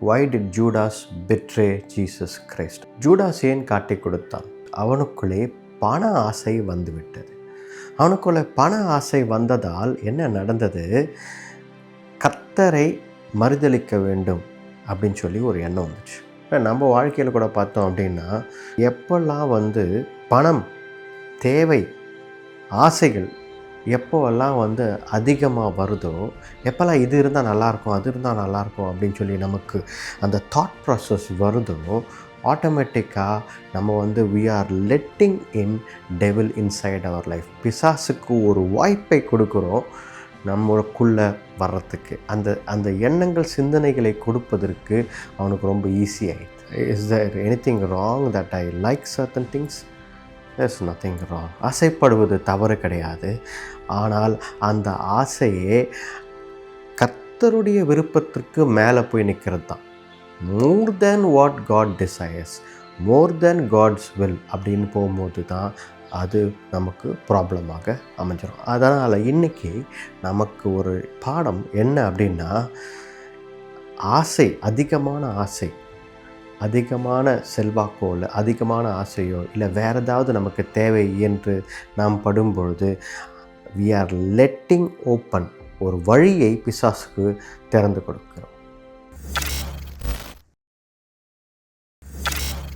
why did Judas betray Jesus Christ? Judas ஏன் காட்டி கொடுத்தான்? அவனுக்குள்ளே பண ஆசை வந்துவிட்டது. அவனுக்குள்ளே பண ஆசை வந்ததால் என்ன நடந்தது? கர்த்தரை மறுதலிக்க வேண்டும் அப்படின்னு சொல்லி ஒரு எண்ணம் வந்துச்சு. நம்ம வாழ்க்கையில் கூட பார்த்தோம் அப்படின்னா, எப்பெல்லாம் பணம் தேவை, ஆசைகள் எப்போவெல்லாம் அதிகமாக வருதோ, எப்போல்லாம் இது இருந்தால் நல்லாயிருக்கும், அது இருந்தால் நல்லாயிருக்கும் அப்படின்னு சொல்லி நமக்கு அந்த தாட் ப்ராசஸ் வருதோ, ஆட்டோமேட்டிக்காக நம்ம we are letting in devil inside our life. பிசாசுக்கு ஒரு வாய்ப்பை கொடுக்குறோம் நம்மளுக்குள்ளே வர்றதுக்கு. அந்த எண்ணங்கள், சிந்தனைகளை கொடுப்பதற்கு அவனுக்கு ரொம்ப ஈஸியாகிடுது. Is there anything wrong that I like certain things? there's nothing wrong. ஆசைப்படுவது தவறு கிடையாது. ஆனால் அந்த ஆசையே கர்த்தருடைய விருப்பத்திற்கு மேலே போய் நிற்கிறது தான். more than what God desires, more than God's will அப்படின்னு போகும்போது தான் அது நமக்கு ப்ராப்ளமாக அமைஞ்சிடும். அதனால் இன்றைக்கி நமக்கு ஒரு பாடம் என்ன அப்படின்னா, ஆசை, அதிகமான ஆசை, அதிகமான செல்வாக்கோ இல்லை அதிகமான ஆசையோ இல்லை வேறு ஏதாவது நமக்கு தேவை என்று நாம் படும்பொழுது we are letting open ஒரு வழியை பிசாசுக்கு திறந்து கொடுக்கிறோம்.